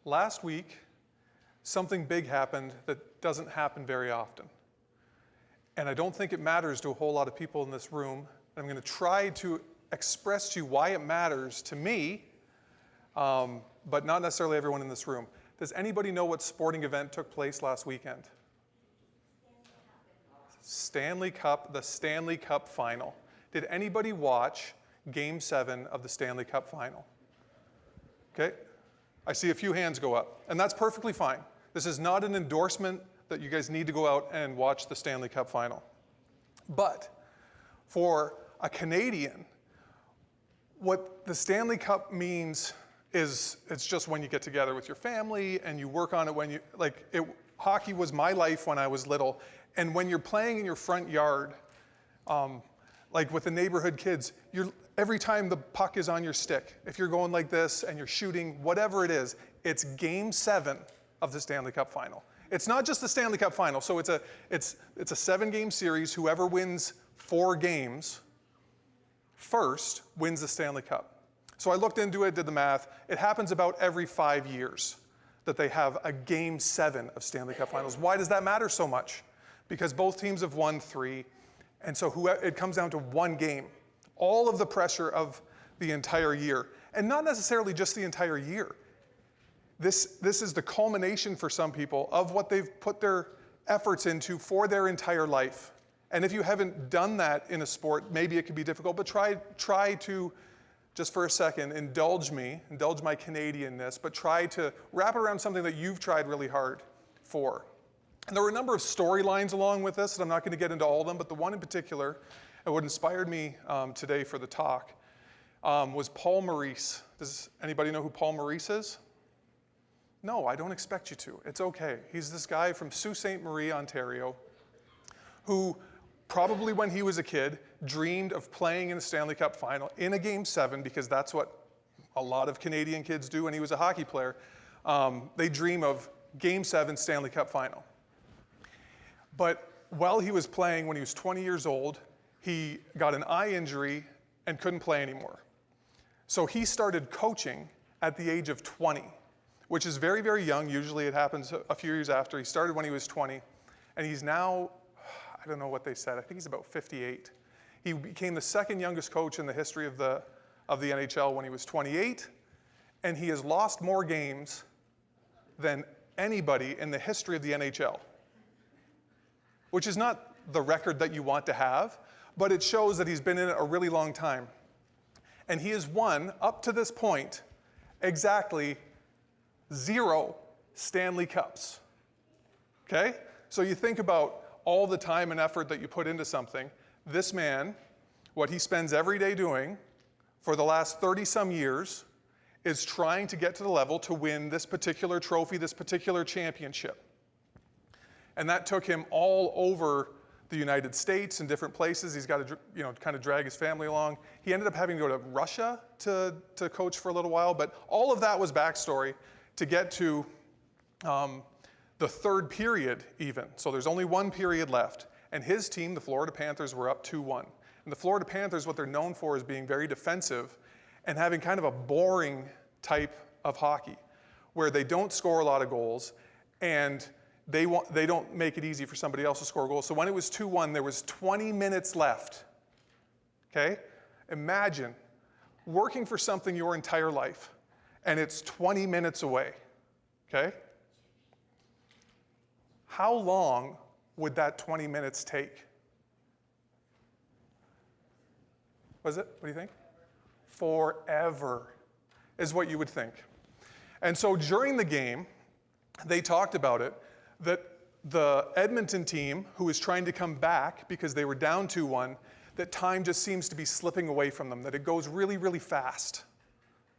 Last week, something big happened that doesn't happen very often. And I don't think it matters to a whole lot of people in this room. I'm going to try to express to you why it matters to me, but not necessarily everyone in this room. Does anybody know what sporting event took place last weekend? Stanley Cup, the Stanley Cup final. Did anybody watch Game 7 of the Stanley Cup final? Okay. I see a few hands go up, and that's perfectly fine. This is not an endorsement that you guys need to go out and watch the Stanley Cup final. But for a Canadian, what the Stanley Cup means is it's just when you get together with your family and you work on it when you, hockey was my life when I was little, and when you're playing in your front yard, like with the neighborhood kids, every time the puck is on your stick, if you're going like this and you're shooting, whatever it is, it's Game 7 of the Stanley Cup final. It's not just the Stanley Cup final, so it's a 7-game series. Whoever wins 4 games first wins the Stanley Cup. So I looked into it, did the math. It happens about every 5 years that they have a Game 7 of Stanley Cup finals. Why does that matter so much? Because both teams have won 3, and so it comes down to one game. All of the pressure of the entire year, and not necessarily just the entire year. This is the culmination for some people of what they've put their efforts into for their entire life. And if you haven't done that in a sport, maybe it could be difficult, but try to, just for a second, indulge my Canadianness, but try to wrap it around something that you've tried really hard for. And there were a number of storylines along with this, and I'm not going to get into all of them, but the one in particular, and what inspired me today for the talk, was Paul Maurice. Does anybody know who Paul Maurice is? No, I don't expect you to. It's okay. He's this guy from Sault Ste. Marie, Ontario, who probably when he was a kid dreamed of playing in the Stanley Cup final in a Game 7, because that's what a lot of Canadian kids do when he was a hockey player. They dream of Game 7 Stanley Cup final. But while he was playing, when he was 20 years old, he got an eye injury and couldn't play anymore. So he started coaching at the age of 20, which is very, very young. Usually it happens a few years after. He started when he was 20, and he's now, I don't know what they said, I think he's about 58. He became the second youngest coach in the history of the NHL when he was 28, and he has lost more games than anybody in the history of the NHL, which is not the record that you want to have, but it shows that he's been in it a really long time. And he has won, up to this point, exactly 0 Stanley Cups. Okay? So you think about all the time and effort that you put into something. This man, what he spends every day doing for the last 30-some years is trying to get to the level to win this particular trophy, this particular championship. And that took him all over the United States and different places. He's got to, kind of drag his family along. He ended up having to go to Russia to coach for a little while, but all of that was backstory to get to the third period even. So there's only one period left. And his team, the Florida Panthers, were up 2-1. And the Florida Panthers, what they're known for is being very defensive and having kind of a boring type of hockey where they don't score a lot of goals and they don't make it easy for somebody else to score goals. So when it was 2-1, there was 20 minutes left. Okay? Imagine working for something your entire life, and it's 20 minutes away. Okay? How long would that 20 minutes take? Was it? What do you think? Forever is what you would think. And so during the game, they talked about it, that the Edmonton team, who is trying to come back because they were down 2-1, that time just seems to be slipping away from them, that it goes really, really fast,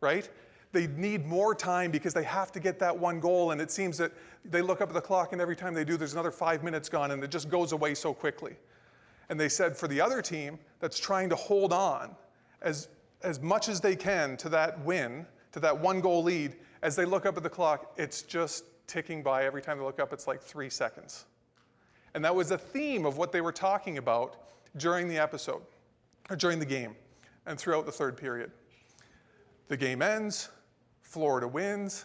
right? They need more time because they have to get that one goal, and it seems that they look up at the clock, and every time they do, there's another 5 minutes gone, and it just goes away so quickly. And they said for the other team that's trying to hold on as much as they can to that win, to that one goal lead, as they look up at the clock, it's just ticking by. Every time they look up, it's like 3 seconds. And that was a theme of what they were talking about during the episode, or during the game, and throughout the third period. The game ends, Florida wins,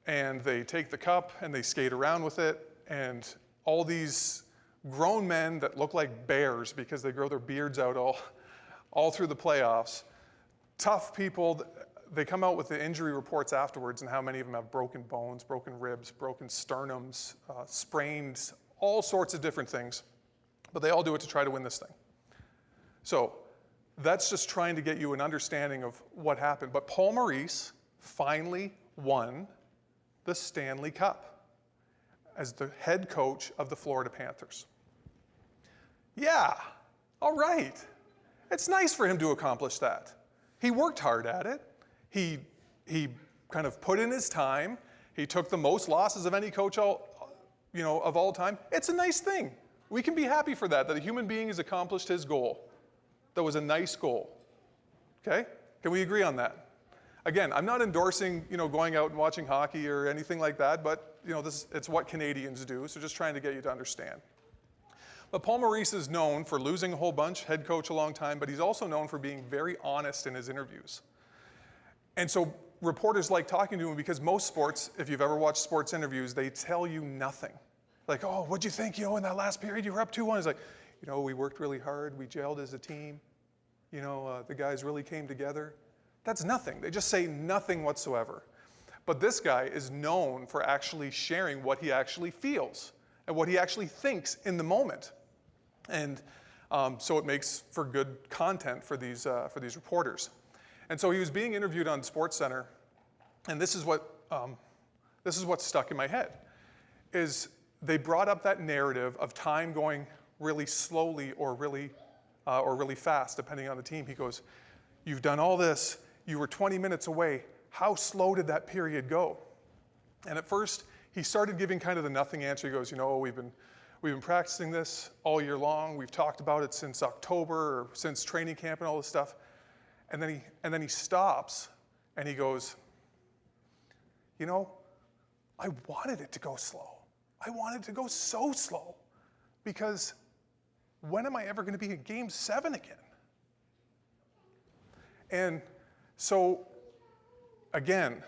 and they take the cup and they skate around with it, and all these grown men that look like bears because they grow their beards out all through the playoffs, tough people, they come out with the injury reports afterwards and how many of them have broken bones, broken ribs, broken sternums, sprained, all sorts of different things. But they all do it to try to win this thing. So that's just trying to get you an understanding of what happened. But Paul Maurice finally won the Stanley Cup as the head coach of the Florida Panthers. Yeah, all right. It's nice for him to accomplish that. He worked hard at it. He kind of put in his time. He took the most losses of any coach of all time. It's a nice thing. We can be happy for that a human being has accomplished his goal. That was a nice goal. Okay? Can we agree on that? Again, I'm not endorsing, going out and watching hockey or anything like that, but it's what Canadians do, so just trying to get you to understand. But Paul Maurice is known for losing a whole bunch, head coach a long time, but he's also known for being very honest in his interviews. And so reporters like talking to him because most sports, if you've ever watched sports interviews, they tell you nothing. Like, oh, what'd you think, in that last period you were up 2-1? It's like, we worked really hard, we gelled as a team, the guys really came together. That's nothing. They just say nothing whatsoever. But this guy is known for actually sharing what he actually feels and what he actually thinks in the moment. And so it makes for good content for these reporters. And so he was being interviewed on SportsCenter, and this is what stuck in my head, is they brought up that narrative of time going really slowly or really fast, depending on the team. He goes, you've done all this, you were 20 minutes away, how slow did that period go? And at first, he started giving kind of the nothing answer. He goes, we've been practicing this all year long, we've talked about it since October, or since training camp and all this stuff. And then he stops and he goes, I wanted it to go slow. I wanted it to go so slow because when am I ever going to be in Game 7 again? And so, again,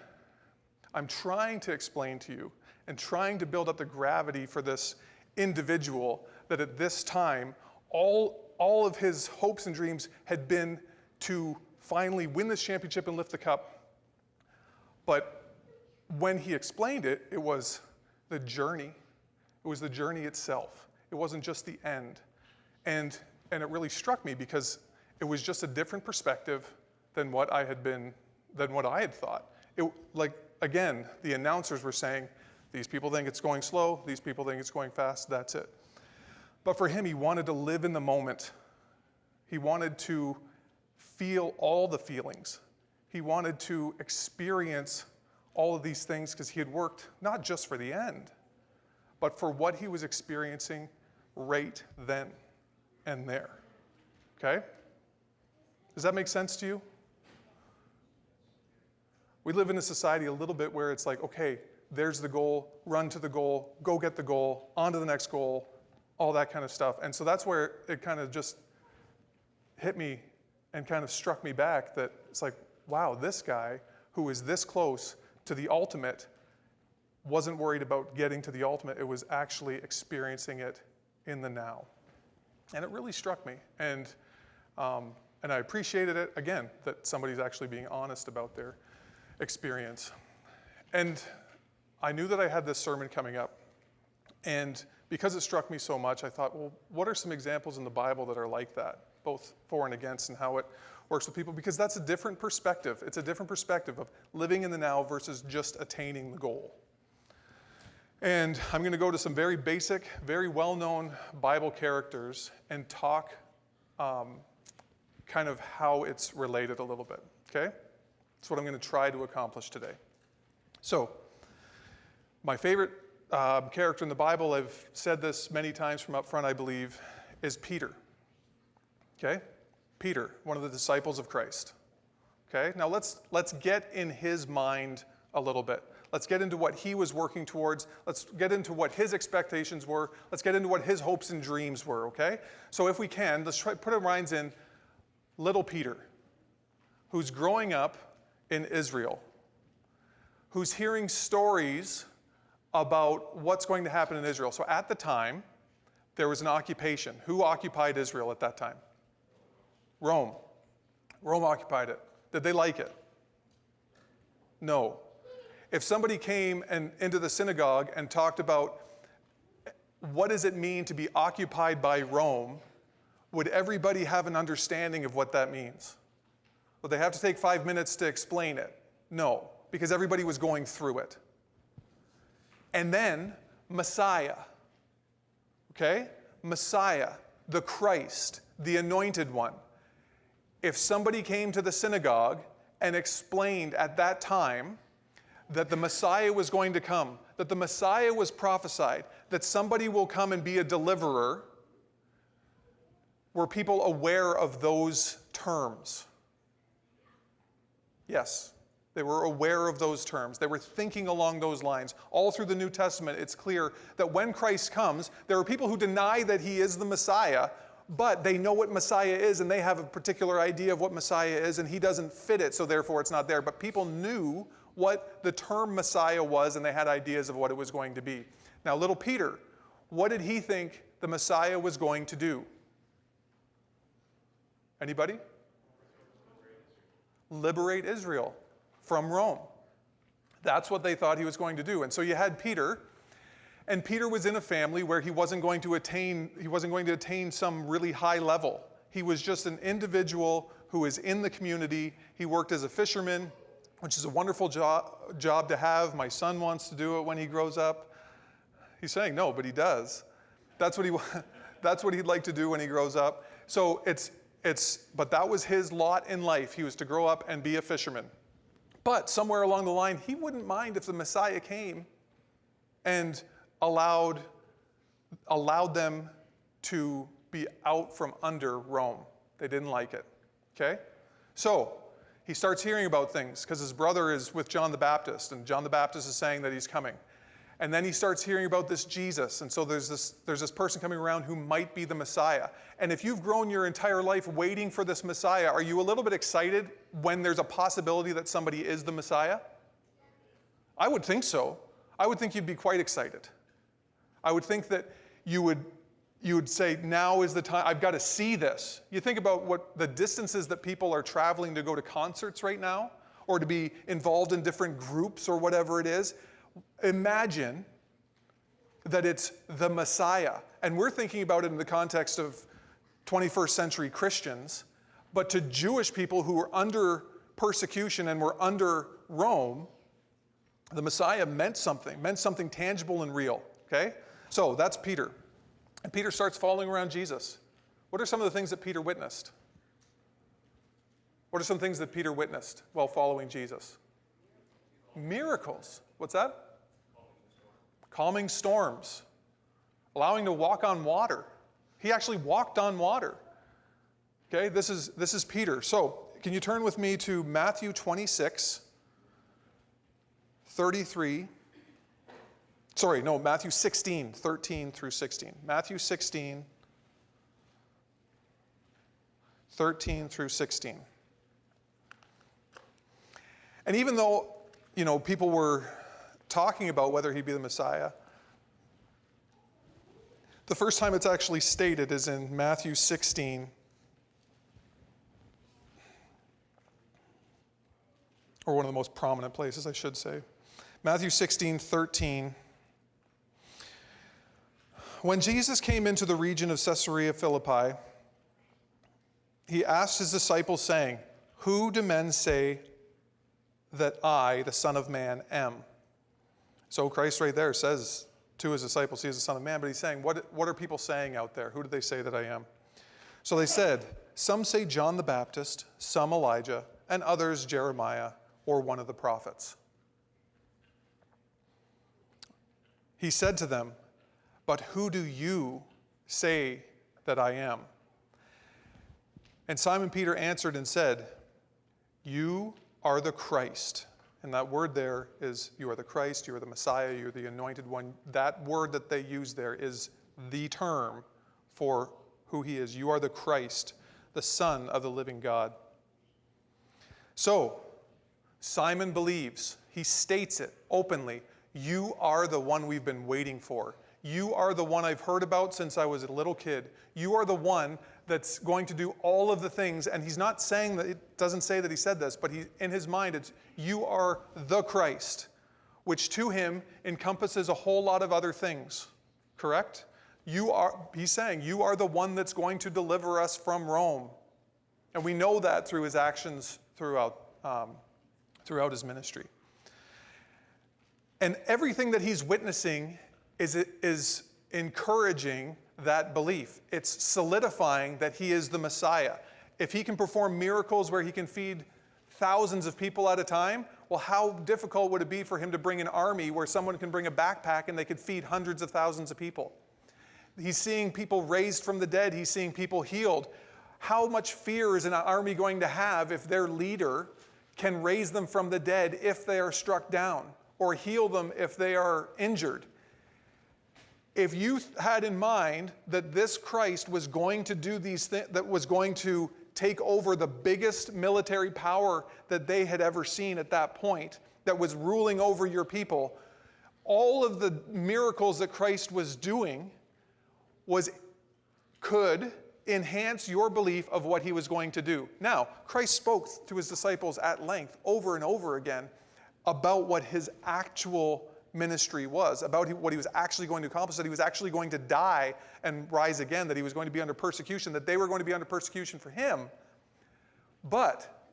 I'm trying to explain to you and trying to build up the gravity for this individual that at this time, all of his hopes and dreams had been to finally win this championship and lift the cup. But when he explained it, it was the journey. It was the journey itself. It wasn't just the end. And it really struck me because it was just a different perspective than what I had thought. Again, the announcers were saying, these people think it's going slow, these people think it's going fast, that's it. But for him, he wanted to live in the moment. He wanted to feel all the feelings. He wanted to experience all of these things because he had worked not just for the end, but for what he was experiencing right then and there. Okay? Does that make sense to you? We live in a society a little bit where it's like, okay, there's the goal, run to the goal, go get the goal, on to the next goal, all that kind of stuff. And so that's where it kind of just hit me and kind of struck me back that it's like, wow, this guy who is this close to the ultimate wasn't worried about getting to the ultimate. It was actually experiencing it in the now. And it really struck me. And I appreciated it, again, that somebody's actually being honest about their experience. And I knew that I had this sermon coming up. And because it struck me so much, I thought, well, what are some examples in the Bible that are like that, both for and against, and how it works with people? Because that's a different perspective. It's a different perspective of living in the now versus just attaining the goal. And I'm going to go to some very basic, very well-known Bible characters and talk kind of how it's related a little bit, okay? That's what I'm going to try to accomplish today. So, my favorite character in the Bible, I've said this many times from up front, I believe, is Peter. Okay? Peter, one of the disciples of Christ. Okay? Now let's get in his mind a little bit. Let's get into what he was working towards. Let's get into what his expectations were. Let's get into what his hopes and dreams were, okay? So if we can, let's try put our minds in little Peter, who's growing up in Israel, who's hearing stories about what's going to happen in Israel. So at the time, there was an occupation. Who occupied Israel at that time? Rome. Rome occupied it. Did they like it? No. If somebody came into the synagogue and talked about what does it mean to be occupied by Rome, would everybody have an understanding of what that means? Would they have to take 5 minutes to explain it? No, because everybody was going through it. And then Messiah, okay? Messiah, the Christ, the anointed one. If somebody came to the synagogue and explained at that time that the Messiah was going to come, that the Messiah was prophesied, that somebody will come and be a deliverer, were people aware of those terms? Yes, they were aware of those terms. They were thinking along those lines. All through the New Testament, it's clear that when Christ comes, there are people who deny that he is the Messiah, but they know what Messiah is, and they have a particular idea of what Messiah is, and he doesn't fit it, so therefore it's not there. But people knew what the term Messiah was, and they had ideas of what it was going to be. Now, little Peter, what did he think the Messiah was going to do? Anybody? Liberate Israel from Rome. That's what they thought he was going to do. And so you had Peter, and Peter was in a family where he wasn't going to attain some really high level. He was just an individual who was in the community. He worked as a fisherman, which is a wonderful job to have. My son wants to do it when he grows up. He's saying no, but he does. That's what he'd like to do when he grows up. So but that was his lot in life. He was to grow up and be a fisherman. But somewhere along the line, he wouldn't mind if the Messiah came and allowed them to be out from under Rome. They didn't like it, okay? So he starts hearing about things because his brother is with John the Baptist, and John the Baptist is saying that he's coming. And then he starts hearing about this Jesus, and so there's this person coming around who might be the Messiah. And if you've grown your entire life waiting for this Messiah, are you a little bit excited when there's a possibility that somebody is the Messiah? I would think so. I would think you'd be quite excited. I would think that you would say, now is the time, I've got to see this. You think about what the distances that people are traveling to go to concerts right now, or to be involved in different groups or whatever it is. Imagine that it's the Messiah. And we're thinking about it in the context of 21st century Christians, but to Jewish people who were under persecution and were under Rome, the Messiah meant something tangible and real, okay? So that's Peter. And Peter starts following around Jesus. What are some of the things that Peter witnessed? What are some things that Peter witnessed while following Jesus? Miracles. What's that? Calming storms. Allowing to walk on water. He actually walked on water. Okay, this is Peter. So, can you turn with me to Matthew 26, 33. Sorry, no, Matthew 16, 13 through 16. Matthew 16, 13 through 16. And even though, people were talking about whether he'd be the Messiah, the first time it's actually stated is in Matthew 16, or one of the most prominent places, I should say. Matthew 16, 13. When Jesus came into the region of Caesarea Philippi, he asked his disciples, saying, "Who do men say that I, the Son of Man, am?" So Christ right there says to his disciples, he is the Son of Man, but he's saying, what are people saying out there? Who do they say that I am? So they said, some say John the Baptist, some Elijah, and others Jeremiah, or one of the prophets. He said to them, but who do you say that I am? And Simon Peter answered and said, you are the Christ. And that word there is, you are the Christ, you are the Messiah, you're the anointed one. That word that they use there is the term for who he is. You are the Christ, the Son of the living God. So, Simon believes. He states it openly. You are the one we've been waiting for. You are the one I've heard about since I was a little kid. You are the one that's going to do all of the things. And he's not saying that, it doesn't say that he said this, but in his mind, it's you are the Christ, which to him encompasses a whole lot of other things. Correct? He's saying, you are the one that's going to deliver us from Rome. And we know that through his actions throughout his ministry. And everything that he's witnessing is encouraging that belief. It's solidifying that he is the Messiah. If he can perform miracles where he can feed thousands of people at a time, well, how difficult would it be for him to bring an army where someone can bring a backpack and they could feed hundreds of thousands of people? He's seeing people raised from the dead. He's seeing people healed. How much fear is an army going to have if their leader can raise them from the dead if they are struck down, or heal them if they are injured? If you had in mind that this Christ was going to do these things, that was going to take over the biggest military power that they had ever seen at that point, that was ruling over your people, all of the miracles that Christ was doing could enhance your belief of what he was going to do. Now, Christ spoke to his disciples at length over and over again about what his actual ministry was, about what he was actually going to accomplish, that he was actually going to die and rise again, that he was going to be under persecution, that they were going to be under persecution for him. But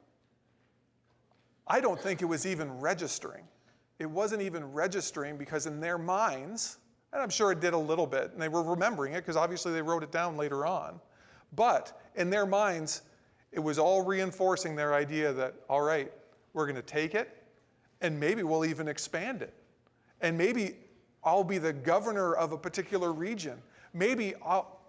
I don't think it was even registering. It wasn't even registering because in their minds, and I'm sure it did a little bit, and they were remembering it because obviously they wrote it down later on, but in their minds, it was all reinforcing their idea that, all right, we're going to take it, and maybe we'll even expand it. And maybe I'll be the governor of a particular region. Maybe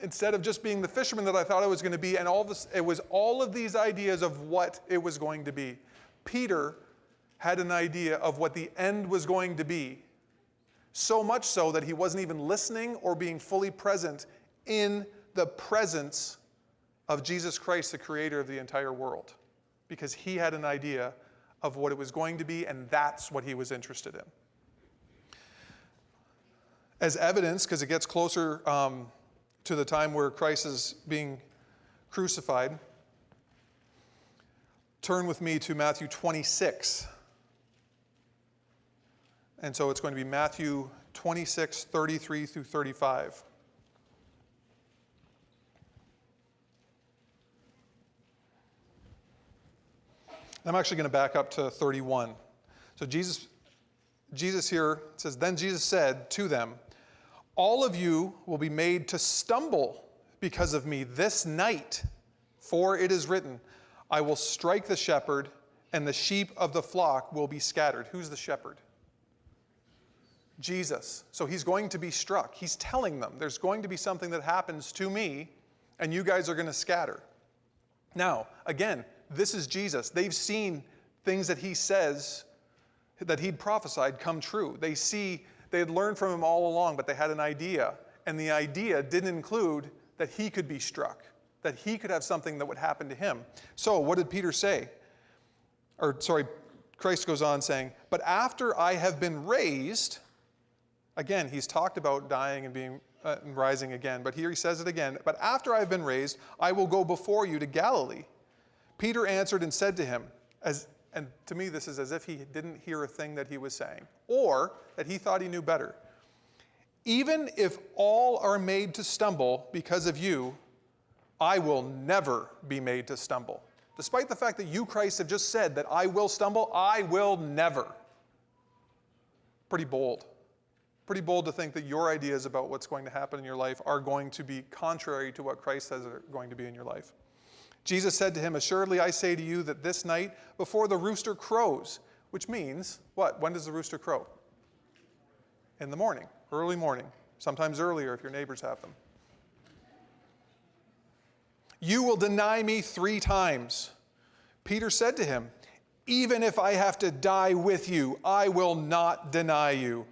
instead of just being the fisherman that I thought I was going to be, and it was all of these ideas of what it was going to be. Peter had an idea of what the end was going to be, so much so that he wasn't even listening or being fully present in the presence of Jesus Christ, the creator of the entire world, because he had an idea of what it was going to be, and that's what he was interested in. As evidence, because it gets closer to the time where Christ is being crucified, turn with me to Matthew 26. And so it's going to be Matthew 26, 33 through 35. I'm actually going to back up to 31. So Jesus here says, then Jesus said to them, all of you will be made to stumble because of me this night, for it is written, I will strike the shepherd, and the sheep of the flock will be scattered. Who's the shepherd? Jesus. So he's going to be struck. He's telling them there's going to be something that happens to me, and you guys are going to scatter. Now, again, this is Jesus. They've seen things that he says that he'd prophesied come true. They had learned from him all along, but they had an idea. And the idea didn't include that he could be struck, that he could have something that would happen to him. So what did Peter say? Christ goes on saying, but after I have been raised, again, he's talked about dying and being and rising again, but here he says it again, but after I have been raised, I will go before you to Galilee. Peter answered and said to him, and to me this is as if he didn't hear a thing that he was saying, or that he thought he knew better. Even if all are made to stumble because of you, I will never be made to stumble. Despite the fact that you, Christ, have just said that I will stumble, I will never. Pretty bold. Pretty bold to think that your ideas about what's going to happen in your life are going to be contrary to what Christ says are going to be in your life. Jesus said to him, assuredly I say to you that this night before the rooster crows, which means, what? When does the rooster crow? In the morning, early morning, sometimes earlier if your neighbors have them. You will deny me 3 times. Peter said to him, even if I have to die with you, I will not deny you.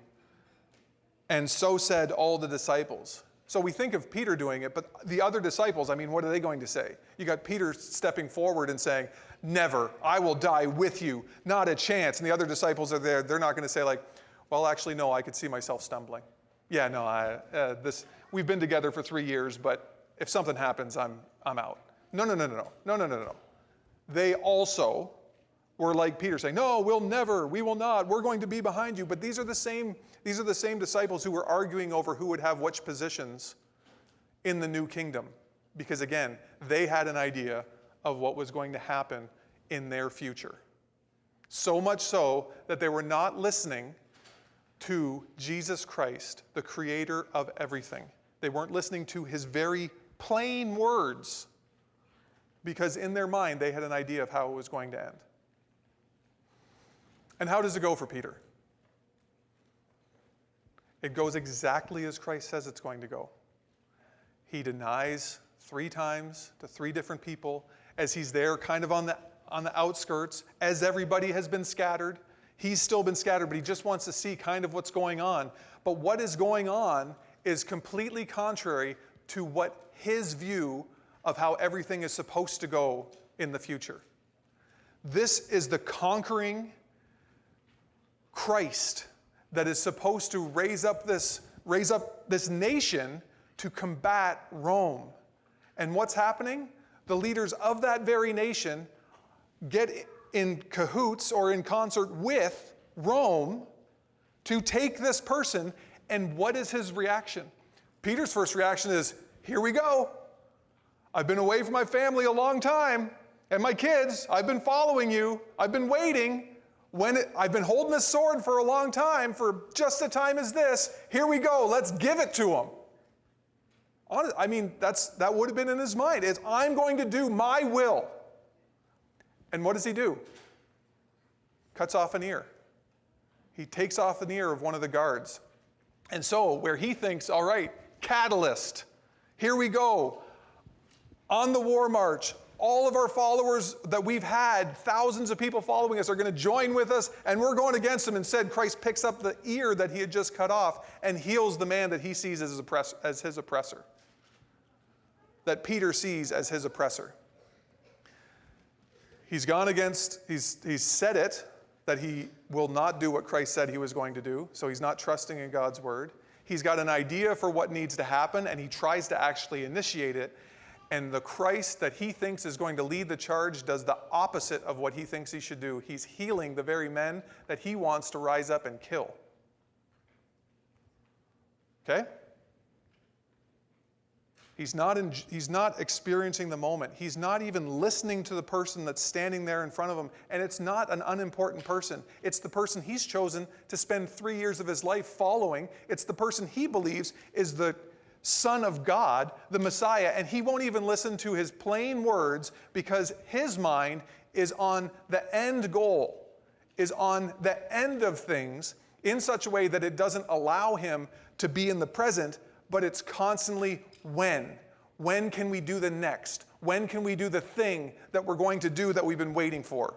And so said all the disciples. So we think of Peter doing it, but the other disciples, I mean, what are they going to say? You got Peter stepping forward and saying, never, I will die with you, not a chance. And the other disciples are there, they're not going to say like, well, actually, no, I could see myself stumbling. Yeah, no, we've been together for 3 years, but if something happens, I'm out. No. They also were like Peter saying, no, we'll never, we will not, we're going to be behind you. But these are the same disciples who were arguing over who would have which positions in the new kingdom. Because again, they had an idea of what was going to happen in their future. So much so that they were not listening to Jesus Christ, the creator of everything. They weren't listening to his very plain words, because in their mind they had an idea of how it was going to end. And how does it go for Peter? It goes exactly as Christ says it's going to go. He denies 3 times to 3 different people as he's there kind of on the outskirts, as everybody has been scattered. He's still been scattered, but he just wants to see kind of what's going on. But what is going on is completely contrary to what his view of how everything is supposed to go in the future. This is the conquering Christ that is supposed to raise up this nation to combat Rome. And what's happening? The leaders of that very nation get in cahoots or in concert with Rome to take this person. And what is his reaction? Peter's first reaction is, here we go. I've been away from my family a long time, and my kids, I've been following you. I've been waiting. I've been holding this sword for a long time, for just a time as this. Here we go. Let's give it to him. I mean, that would have been in his mind. It's, I'm going to do my will. And what does he do? Cuts off an ear. He takes off an ear of one of the guards. And so, where he thinks, all right, catalyst, here we go. On the war march, all of our followers that we've had, thousands of people following us, are going to join with us, and we're going against them. Instead, Christ picks up the ear that he had just cut off and heals the man that he sees as his oppressor, that Peter sees as his oppressor. He's said it, that he will not do what Christ said he was going to do, so he's not trusting in God's word. He's got an idea for what needs to happen, and he tries to actually initiate it. And the Christ that he thinks is going to lead the charge does the opposite of what he thinks he should do. He's healing the very men that he wants to rise up and kill. Okay? He's not experiencing the moment. He's not even listening to the person that's standing there in front of him. And it's not an unimportant person. It's the person he's chosen to spend 3 years of his life following. It's the person he believes is the Son of God, the Messiah, and he won't even listen to his plain words because his mind is on the end goal, is on the end of things in such a way that it doesn't allow him to be in the present, but it's constantly when. When can we do the next? When can we do the thing that we're going to do that we've been waiting for?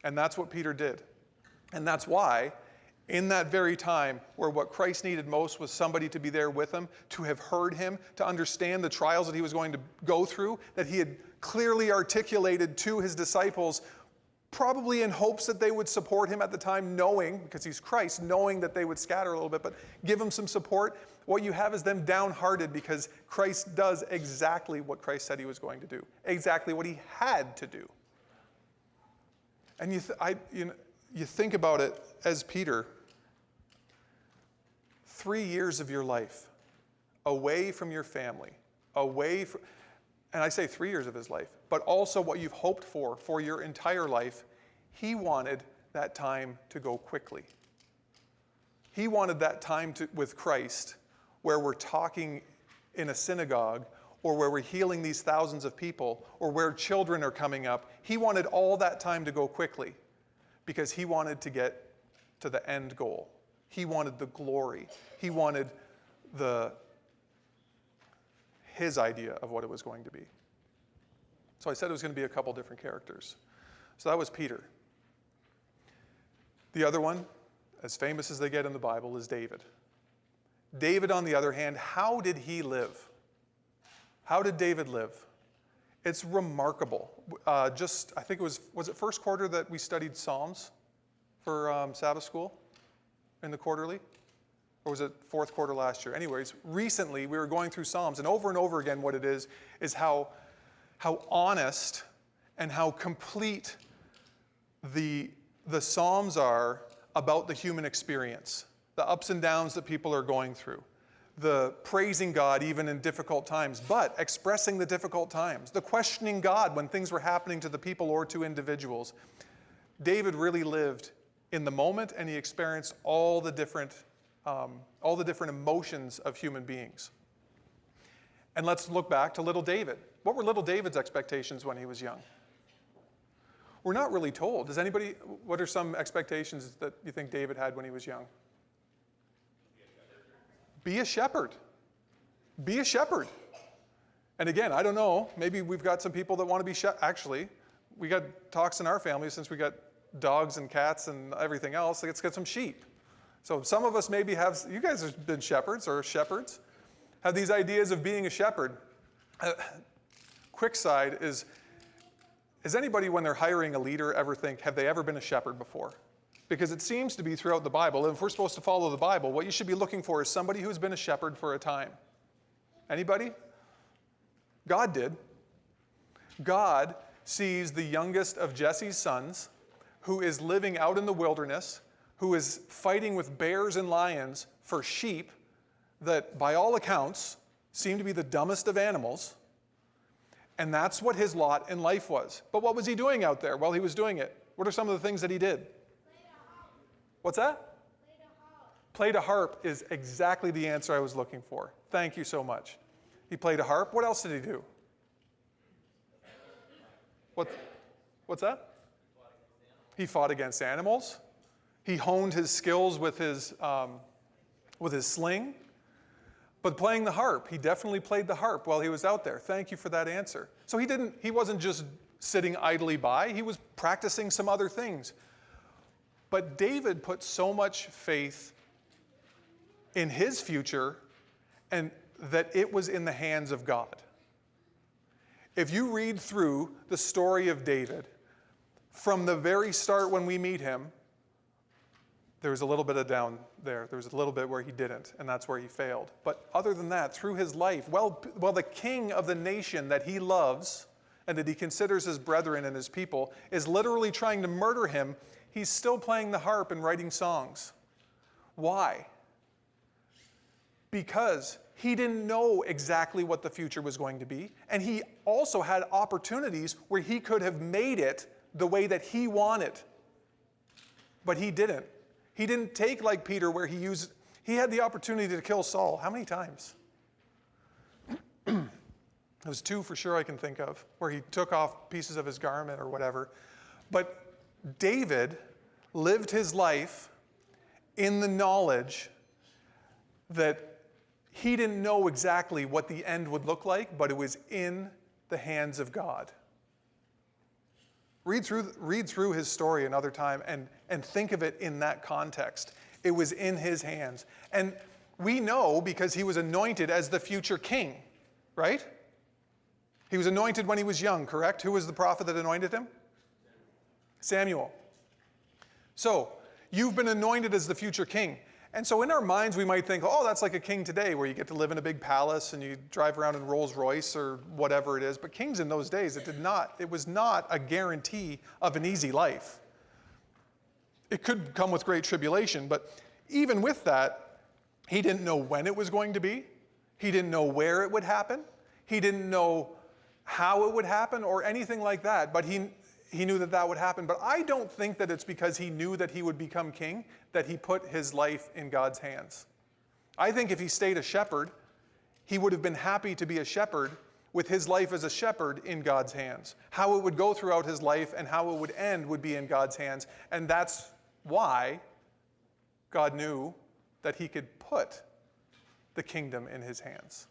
And that's what Peter did. And that's why in that very time where what Christ needed most was somebody to be there with him, to have heard him, to understand the trials that he was going to go through, that he had clearly articulated to his disciples, probably in hopes that they would support him at the time, knowing, because he's Christ, knowing that they would scatter a little bit, but give him some support. What you have is them downhearted because Christ does exactly what Christ said he was going to do, exactly what he had to do. And you think about it as Peter. 3 years of your life away from your family, and I say 3 years of his life, but also what you've hoped for your entire life, he wanted that time to go quickly. He wanted that time with Christ where we're talking in a synagogue or where we're healing these thousands of people or where children are coming up. He wanted all that time to go quickly because he wanted to get to the end goal. He wanted the glory. He wanted his idea of what it was going to be. So I said it was going to be a couple different characters. So that was Peter. The other one, as famous as they get in the Bible, is David. David, on the other hand, how did he live? How did David live? It's remarkable. I think was it first quarter that we studied Psalms for Sabbath school in the quarterly? Or was it fourth quarter last year? Anyways, recently we were going through Psalms, and over again what it is how honest and how complete the Psalms are about the human experience, the ups and downs that people are going through, the praising God even in difficult times, but expressing the difficult times, the questioning God when things were happening to the people or to individuals. David really lived in the moment, and he experienced all the different emotions of human beings. And let's look back to little David. What were little David's expectations when he was young? We're not really told. What are some expectations that you think David had when he was young? Be a shepherd. Be a shepherd. And again, I don't know, maybe we've got some people that want to be actually, we got talks in our family since we got dogs and cats and everything else. Let's get some sheep. So some of us maybe you guys have been shepherds or shepherds, have these ideas of being a shepherd. Quick side is anybody when they're hiring a leader ever think, have they ever been a shepherd before? Because it seems to be throughout the Bible, and if we're supposed to follow the Bible, what you should be looking for is somebody who's been a shepherd for a time. Anybody? God did. God sees the youngest of Jesse's sons who is living out in the wilderness, who is fighting with bears and lions for sheep that, by all accounts, seem to be the dumbest of animals. And that's what his lot in life was. But what was he doing out there while he was doing it? What are some of the things that he did? What's that? Played a harp is exactly the answer I was looking for. Thank you so much. He played a harp. What else did he do? What's that? He fought against animals. He honed his skills with his sling. But playing the harp, he definitely played the harp while he was out there. Thank you for that answer. So he wasn't just sitting idly by. He was practicing some other things. But David put so much faith in his future and that it was in the hands of God. If you read through the story of David, from the very start when we meet him, there was a little bit of down there. There was a little bit where he didn't, and that's where he failed. But other than that, through his life, while the king of the nation that he loves and that he considers his brethren and his people is literally trying to murder him, he's still playing the harp and writing songs. Why? Because he didn't know exactly what the future was going to be, and he also had opportunities where he could have made it the way that he wanted. But he didn't. He didn't take like Peter where he had the opportunity to kill Saul. How many times? There's 2 for sure I can think of, where he took off pieces of his garment or whatever. But David lived his life in the knowledge that he didn't know exactly what the end would look like, but it was in the hands of God. Read through his story another time and think of it in that context. It was in his hands. And we know because he was anointed as the future king, right? He was anointed when he was young, correct? Who was the prophet that anointed him? Samuel. So, you've been anointed as the future king. And so in our minds, we might think, oh, that's like a king today where you get to live in a big palace and you drive around in Rolls Royce or whatever it is. But kings in those days, it was not a guarantee of an easy life. It could come with great tribulation, but even with that, he didn't know when it was going to be. He didn't know where it would happen. He didn't know how it would happen or anything like that, but he knew that would happen. But I don't think that it's because he knew that he would become king that he put his life in God's hands. I think if he stayed a shepherd, he would have been happy to be a shepherd with his life as a shepherd in God's hands. How it would go throughout his life and how it would end would be in God's hands. And that's why God knew that he could put the kingdom in his hands.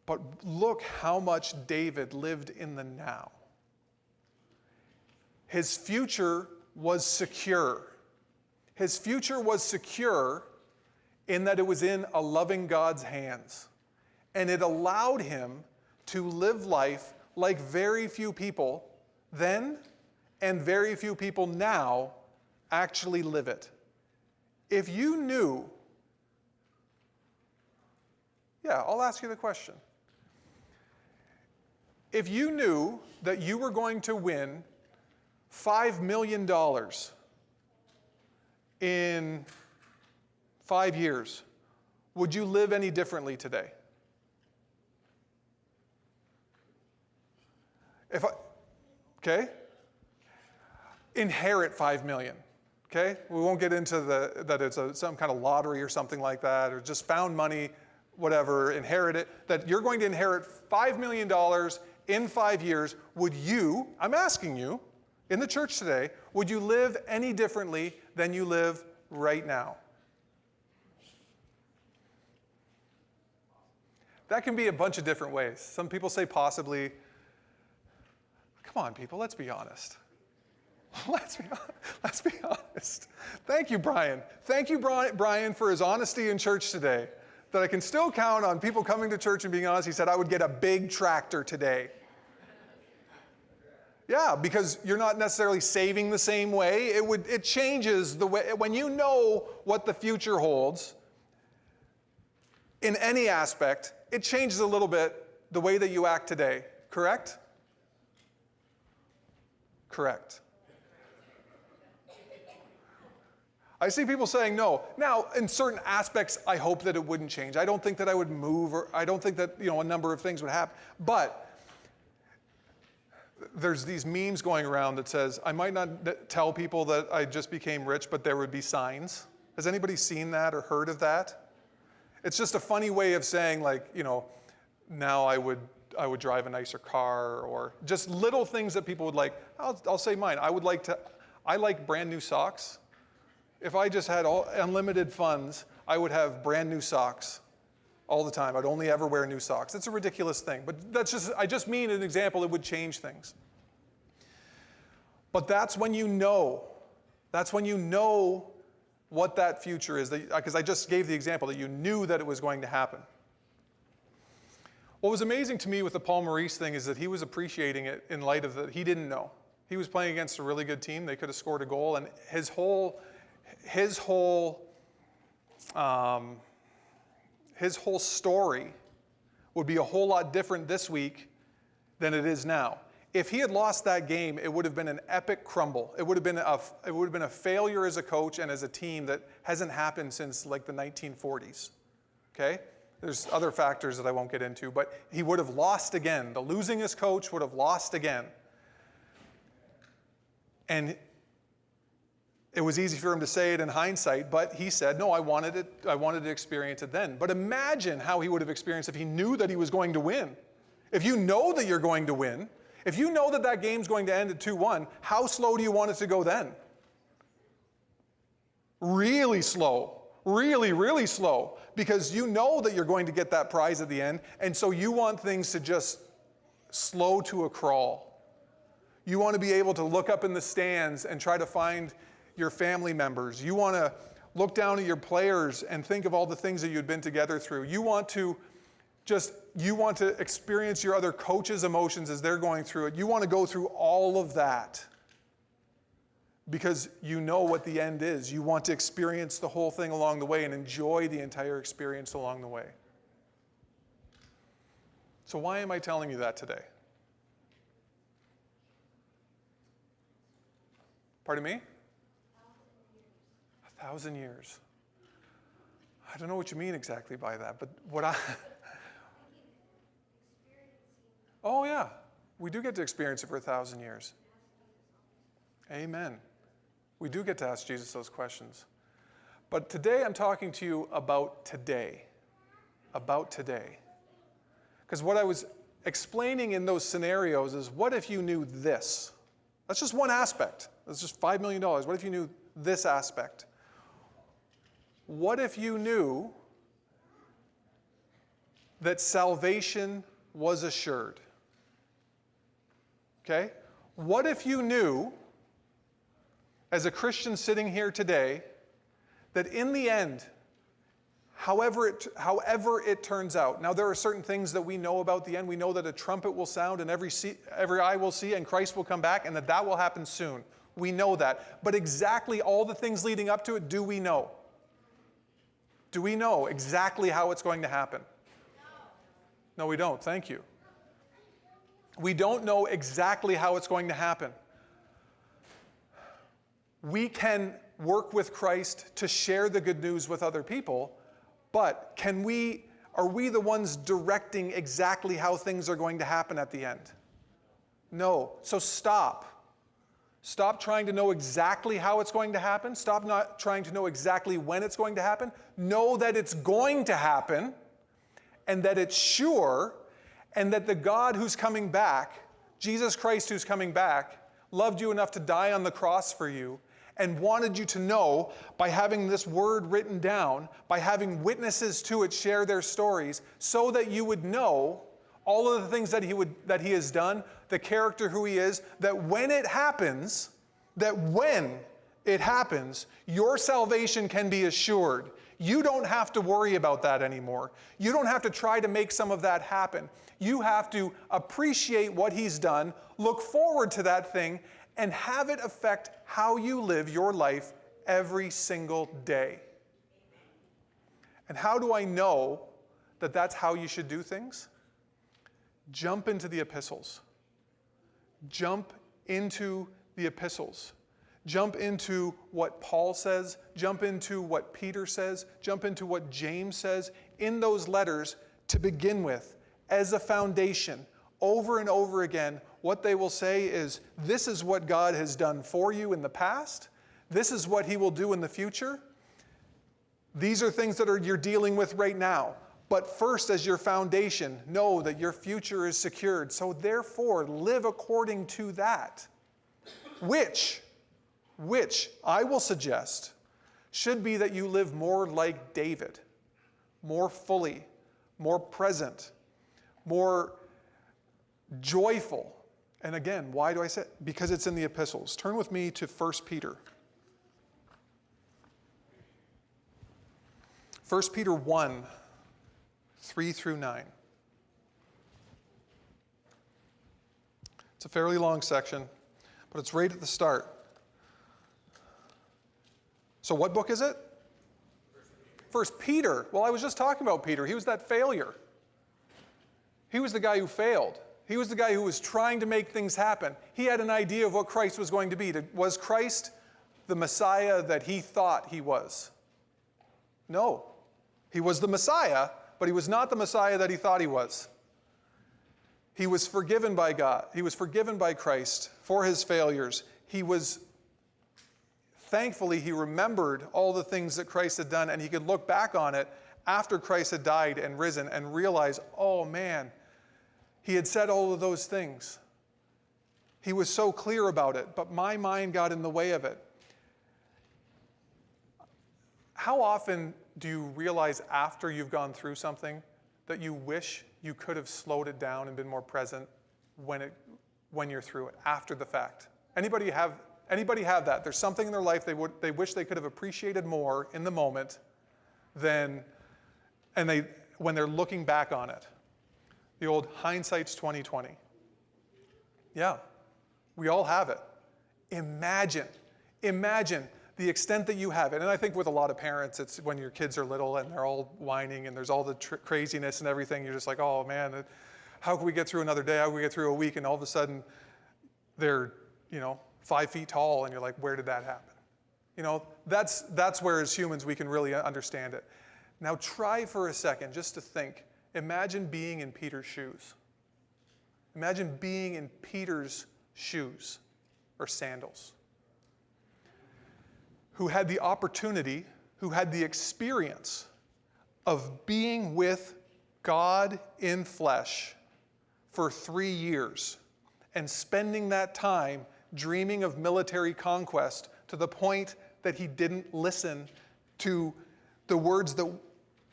But look how much David lived in the now. His future was secure. His future was secure in that it was in a loving God's hands. And it allowed him to live life like very few people then and very few people now actually live it. If you knew, I'll ask you the question. If you knew that you were going to win $5 million in 5 years, would you live any differently today? Okay? Inherit 5 million. Okay? We won't get into that it's some kind of lottery or something like that, or just found money, whatever, inherit it, that you're going to inherit $5 million in 5 years. Would you, I'm asking you, in the church today, would you live any differently than you live right now? That can be a bunch of different ways. Some people say possibly. Come on, people, let's be honest. Let's be honest. Thank you, Brian. Thank you, Brian, for his honesty in church today. That I can still count on people coming to church and being honest. He said, I would get a big tractor today. Yeah, because you're not necessarily saving the same way. It changes the way, when you know what the future holds, in any aspect, it changes a little bit the way that you act today. Correct? Correct. I see people saying no. Now, in certain aspects, I hope that it wouldn't change. I don't think that I would move, or I don't think that, a number of things would happen. But there's these memes going around that says, I might not tell people that I just became rich, but there would be signs. Has anybody seen that or heard of that? It's just a funny way of saying, like, now I would drive a nicer car, or just little things that people would like. I'll say mine. I like brand new socks. If I just had unlimited funds, I would have brand new socks all the time. I'd only ever wear new socks. It's a ridiculous thing, but I just mean an example. It would change things. But that's when you know. That's when you know what that future is. Because I just gave the example that you knew that it was going to happen. What was amazing to me with the Paul Maurice thing is that he was appreciating it in light of that he didn't know. He was playing against a really good team. They could have scored a goal, and his whole story would be a whole lot different this week than it is now. If he had lost that game, it would have been an epic crumble. It would have been a failure as a coach and as a team that hasn't happened since like the 1940s. Okay? There's other factors that I won't get into, but he would have lost again. The losingest coach would have lost again. And it was easy for him to say it in hindsight, but he said, no, I wanted to experience it then. But imagine how he would have experienced if he knew that he was going to win. If you know that you're going to win, if you know that that game's going to end at 2-1, how slow do you want it to go then? Really slow. Really, really slow. Because you know that you're going to get that prize at the end, and so you want things to just slow to a crawl. You want to be able to look up in the stands and try to find your family members. You want to look down at your players and think of all the things that you've been together through. You want to experience your other coaches' emotions as they're going through it. You want to go through all of that because you know what the end is. You want to experience the whole thing along the way and enjoy the entire experience along the way. So why am I telling you that today? Pardon me? 1,000 years. I don't know what you mean exactly by that, but Oh yeah, we do get to experience it for 1,000 years. Amen. We do get to ask Jesus those questions. But today I'm talking to you about today. About today. Because what I was explaining in those scenarios is, what if you knew this? That's just one aspect. That's just $5 million. What if you knew this aspect? What if you knew that salvation was assured? Okay? What if you knew, as a Christian sitting here today, that in the end, however it turns out. Now, there are certain things that we know about the end. We know that a trumpet will sound and every eye will see and Christ will come back and that will happen soon. We know that. But exactly all the things leading up to it, do we know? Do we know exactly how it's going to happen? No, we don't. Thank you. We don't know exactly how it's going to happen. We can work with Christ to share the good news with other people, but are we the ones directing exactly how things are going to happen at the end? No. So stop. Stop trying to know exactly how it's going to happen. Stop not trying to know exactly when it's going to happen. Know that it's going to happen and that it's sure and that the God who's coming back, Jesus Christ who's coming back, loved you enough to die on the cross for you and wanted you to know by having this word written down, by having witnesses to it share their stories, so that you would know all of the things that he has done, the character who he is, that when it happens, your salvation can be assured. You don't have to worry about that anymore. You don't have to try to make some of that happen. You have to appreciate what he's done, look forward to that thing, and have it affect how you live your life every single day. And how do I know that that's how you should do things? Jump into the epistles. Jump into the epistles. Jump into what Paul says. Jump into what Peter says. Jump into what James says in those letters to begin with as a foundation. Over and over again, what they will say is, this is what God has done for you in the past. This is what he will do in the future. These are things that you're dealing with right now. But first, as your foundation, know that your future is secured. So therefore, live according to that, which I will suggest should be that you live more like David, more fully, more present, more joyful. And again, why do I say it? Because it's in the epistles. Turn with me to 1 Peter. 1 Peter 1, 3 through 9. It's a fairly long section, but it's right at the start. So what book is it? 1 Peter. Well, I was just talking about Peter. He was that failure. He was the guy who failed. He was the guy who was trying to make things happen. He had an idea of what Christ was going to be. Was Christ the Messiah that he thought he was? No. He was the Messiah, but he was not the Messiah that he thought he was. He was forgiven by God. He was forgiven by Christ for his failures. Thankfully, he remembered all the things that Christ had done, and he could look back on it after Christ had died and risen and realize, oh man, he had said all of those things. He was so clear about it, but my mind got in the way of it. How often do you realize after you've gone through something that you wish you could have slowed it down and been more present when you're through it, after the fact? Anybody have that? There's something in their life they wish they could have appreciated more in the moment when they're looking back on it. The old hindsight's 20/20. Yeah, we all have it. Imagine the extent that you have it. And I think with a lot of parents, it's when your kids are little and they're all whining and there's all the craziness and everything, you're just like, oh man, how can we get through another day? How can we get through a week? And all of a sudden, they're 5 feet tall, and you're like, where did that happen? That's where as humans we can really understand it. Now try for a second just to think. Imagine being in Peter's shoes. Imagine being in Peter's shoes or sandals. Who had the opportunity, who had the experience of being with God in flesh for 3 years and spending that time dreaming of military conquest to the point that he didn't listen to the words that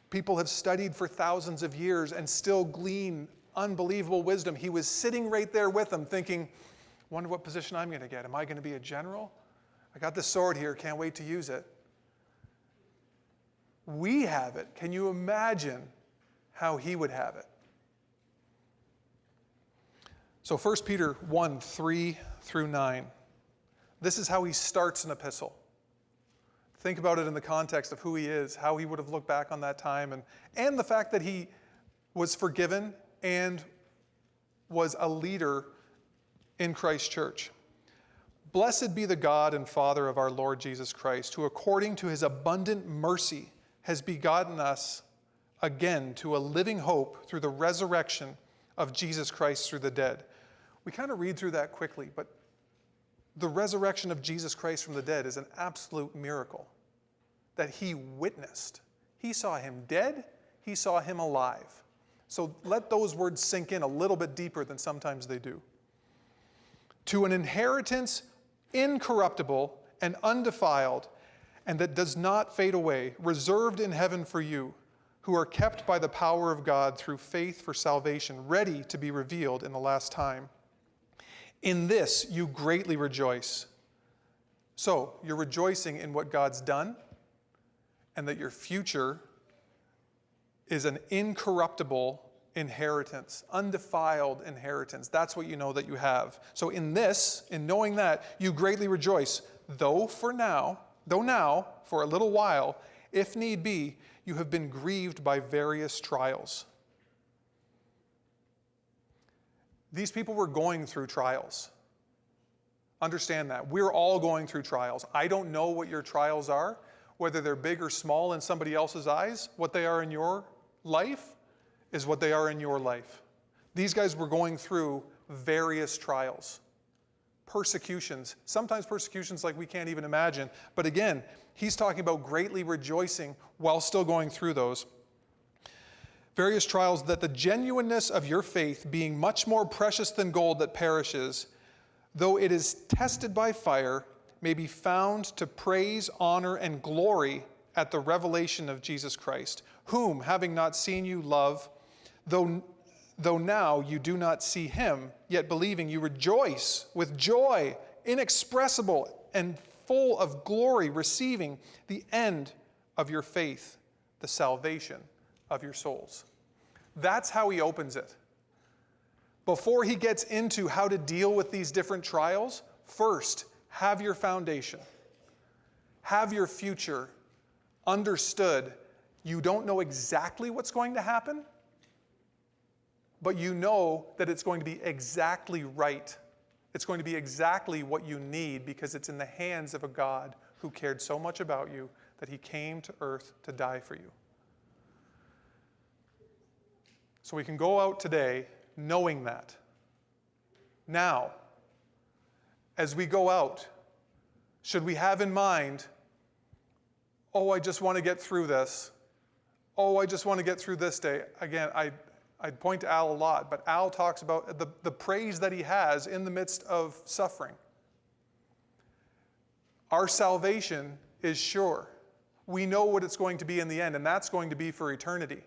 people have studied for thousands of years and still glean unbelievable wisdom. He was sitting right there with them thinking, wonder what position I'm going to get. Am I going to be a general? I got this sword here, can't wait to use it. we have it, can you imagine how he would have it? So 1 Peter 1, 3 through 9. This is how he starts an epistle. Think about it in the context of who he is, how he would have looked back on that time, and the fact that he was forgiven and was a leader in Christ's church. Blessed be the God and Father of our Lord Jesus Christ, who according to his abundant mercy has begotten us again to a living hope through the resurrection of Jesus Christ through the dead. We kind of read through that quickly, but the resurrection of Jesus Christ from the dead is an absolute miracle that he witnessed. He saw him dead, he saw him alive. So let those words sink in a little bit deeper than sometimes they do. To an inheritance incorruptible and undefiled, and that does not fade away, reserved in heaven for you, who are kept by the power of God through faith for salvation, ready to be revealed in the last time. In this you greatly rejoice. So you're rejoicing in what God's done, and that your future is an incorruptible inheritance, undefiled inheritance. That's what you know that you have. So in this, in knowing that, you greatly rejoice, though now, for a little while, if need be, you have been grieved by various trials. These people were going through trials. Understand that. We're all going through trials. I don't know what your trials are, whether they're big or small in somebody else's eyes. What they are in your life is what they are in your life. These guys were going through various trials, persecutions, sometimes persecutions like we can't even imagine. But again, he's talking about greatly rejoicing while still going through those. Various trials, that the genuineness of your faith, being much more precious than gold that perishes, though it is tested by fire, may be found to praise, honor, and glory at the revelation of Jesus Christ, whom, having not seen you, love, though now you do not see him, yet believing you rejoice with joy inexpressible and full of glory, receiving the end of your faith, the salvation of your souls. That's how he opens it. Before he gets into how to deal with these different trials, first, have your foundation. Have your future understood. You don't know exactly what's going to happen, but you know that it's going to be exactly right. It's going to be exactly what you need because it's in the hands of a God who cared so much about you that he came to earth to die for you. So we can go out today knowing that. Now, as we go out, should we have in mind, oh, I just want to get through this. Oh, I just want to get through this day. Again, I'd point to Al a lot, but Al talks about the praise that he has in the midst of suffering. Our salvation is sure. We know what it's going to be in the end, and that's going to be for eternity.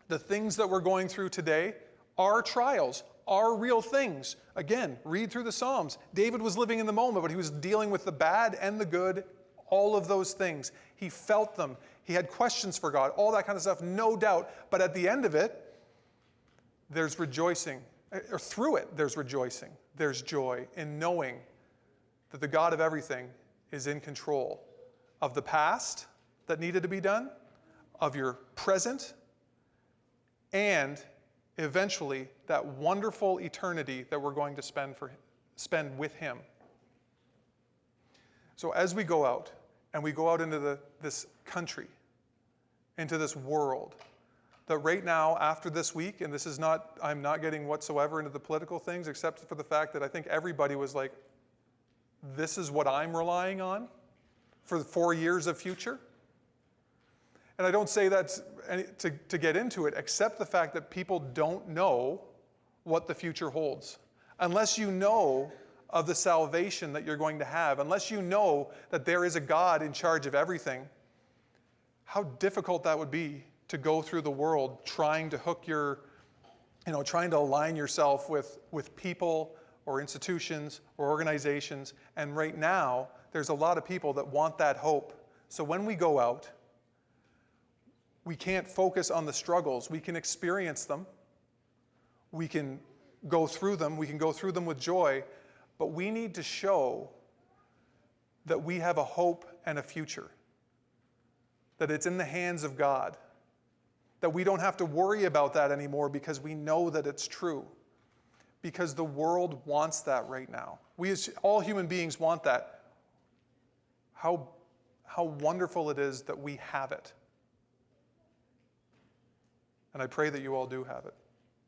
The things that we're going through today are trials, are real things. Again, read through the Psalms. David was living in the moment, but he was dealing with the bad and the good, all of those things. He felt them. He had questions for God, all that kind of stuff, no doubt. But at the end of it, there's rejoicing. Or through it, there's rejoicing. There's joy in knowing that the God of everything is in control of the past that needed to be done, of your present, and eventually that wonderful eternity that we're going to spend with him. So as we go out, and we go out into this country, into this world, that right now, after this week, and this is not, I'm not getting whatsoever into the political things, except for the fact that I think everybody was like, this is what I'm relying on for the 4 years of future. And I don't say that to get into it, except the fact that people don't know what the future holds. Unless you know of the salvation that you're going to have, unless you know that there is a God in charge of everything, how difficult that would be to go through the world trying to hook trying to align yourself with people or institutions or organizations. And right now, there's a lot of people that want that hope. So when we go out, We can't focus on the struggles. We can experience them. We can go through them. We can go through them with joy. But we need to show that we have a hope and a future. That it's in the hands of God. That we don't have to worry about that anymore because we know that it's true. Because the world wants that right now. We as all human beings want that. How wonderful it is that we have it. And I pray that you all do have it.